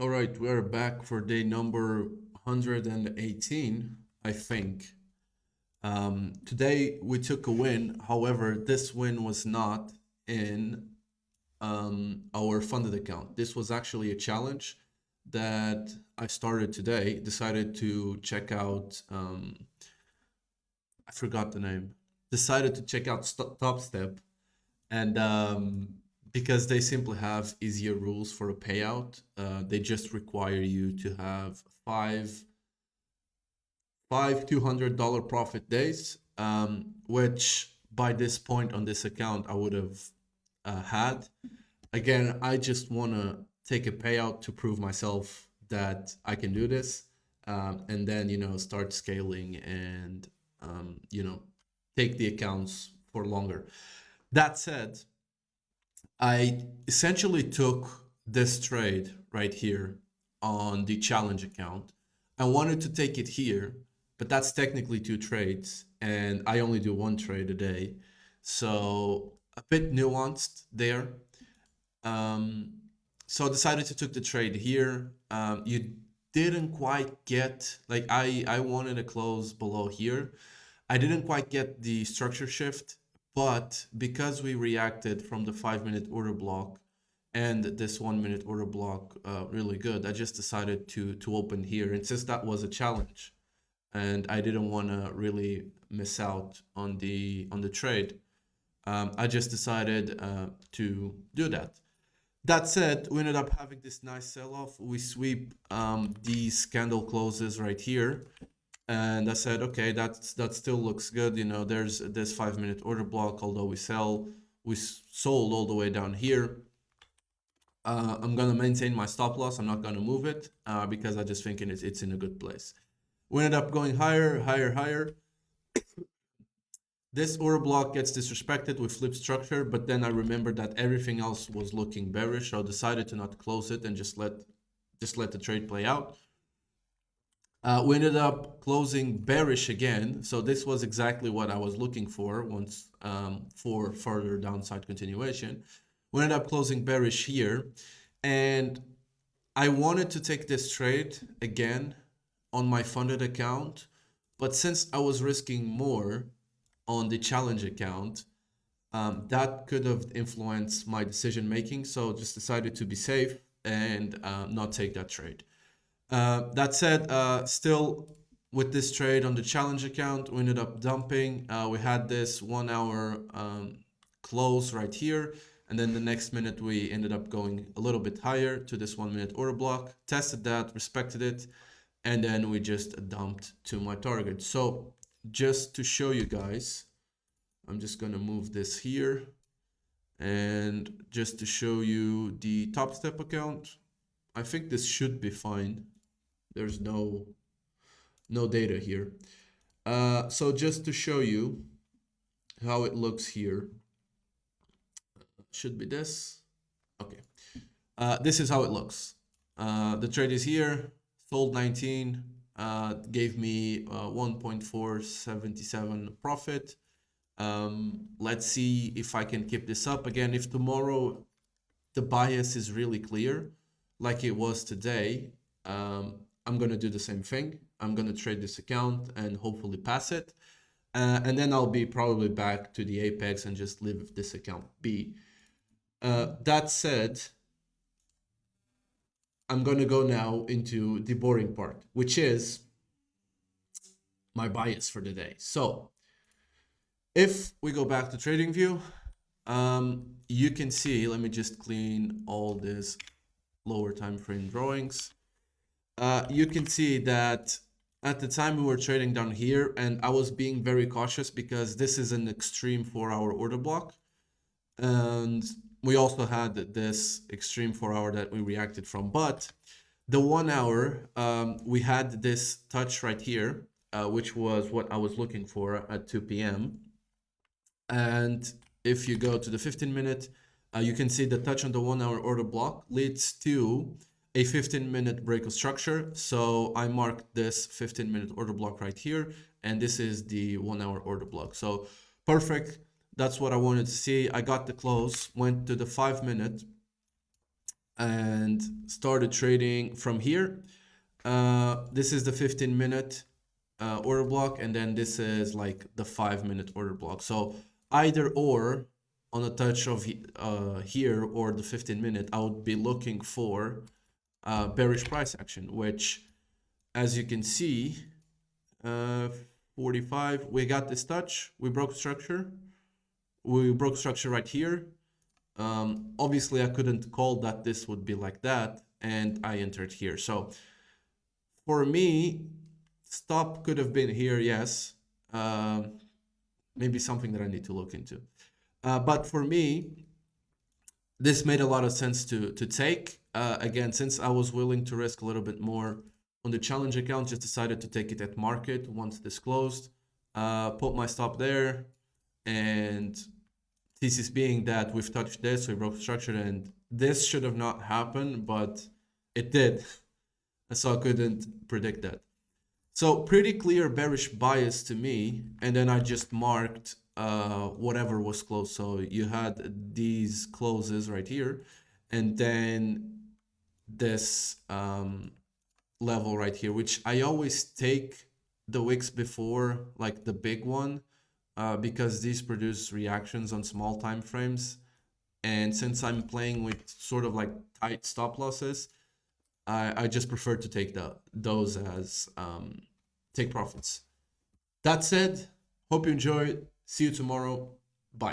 All right, we're back for day number 118, I think. Today we took a win. However, this win was not in our funded account. This was actually a challenge that I started today. Decided to check out, I forgot the name. Decided to check out Top Step, and because they simply have easier rules for a payout. They just require you to have five $200 profit days, which by this point on this account I would have had. Again, I just want to take a payout to prove myself that I can do this, and then start scaling and take the accounts for longer. That said, I essentially took this trade right here on the challenge account. I wanted to take it here, but that's technically two trades, and I only do one trade a day. So a bit nuanced there. Um, so I decided to take the trade here. You didn't quite get, like, I wanted to close below here. I didn't quite get the structure shift, but because we reacted from the 5 minute order block and this 1 minute order block really good, I just decided to open here. And since that was a challenge and I didn't want to really miss out on the trade, I just decided to do that. That said, we ended up having this nice sell-off. We sweep these candle closes right here, and I said, okay, that still looks good. There's this 5 minute order block. Although we sold all the way down here. I'm gonna maintain my stop loss. I'm not gonna move it because I just think it's in a good place. We ended up going higher, higher, higher. This order block gets disrespected with flip structure, but then I remembered that everything else was looking bearish, so I decided to not close it and just let the trade play out. We ended up closing bearish again, so this was exactly what I was looking for once for further downside continuation. We ended up closing bearish here, and I wanted to take this trade again on my funded account, but since I was risking more on the challenge account, that could have influenced my decision making. So just decided to be safe and not take that trade. That said, still with this trade on the challenge account, we ended up dumping. We had this 1 hour close right here. And then the next minute, we ended up going a little bit higher to this 1 minute order block, tested that, respected it, and then we just dumped to my target. So just to show you guys, I'm just going to move this here. And just to show you the top step account, I think this should be fine. There's no data here. So just to show you how it looks here, should be this. Okay. This is how it looks. The trade is here, sold 19, gave me 1.477 profit. Let's see if I can keep this up. Again, if tomorrow the bias is really clear, like it was today, I'm going to do the same thing. I'm going to trade this account and hopefully pass it. And then I'll be probably back to the apex and just leave this account be. That said, I'm going to go now into the boring part, which is my bias for the day. So if we go back to trading view, you can see, let me just clean all these lower time frame drawings. You can see that at the time we were trading down here, and I was being very cautious because this is an extreme 4 hour order block. And we also had this extreme 4 hour that we reacted from. But the 1 hour, we had this touch right here, which was what I was looking for at 2 p.m. And if you go to the 15 minute, you can see the touch on the 1 hour order block leads to a 15-minute break of structure. So I marked this 15-minute order block right here, and this is the 1 hour order block. So perfect. That's what I wanted to see. I got the close, went to the 5 minute, and started trading from here. This is the 15-minute order block, and then this is like the 5-minute order block. So either or on a touch of here or the 15-minute, I would be looking for bearish price action, which, as you can see, uh, 45, we got this touch, we broke structure, right here. Obviously, I couldn't call that this would be like that, and I entered here. So for me, stop could have been here, yes. Maybe something that I need to look into. But for me, this made a lot of sense to take. Again, since I was willing to risk a little bit more on the challenge account, just decided to take it at market once this closed. Put my stop there, and thesis being that we've touched this, we broke structure, and this should have not happened, but it did. So I couldn't predict that. So pretty clear bearish bias to me, and then I just marked whatever was closed. So you had these closes right here, and then this level right here, which I always take the wicks before, like the big one, because these produce reactions on small time frames. And since I'm playing with sort of like tight stop losses, I just prefer to take those as take profits. That said, hope you enjoyed. See you tomorrow. Bye.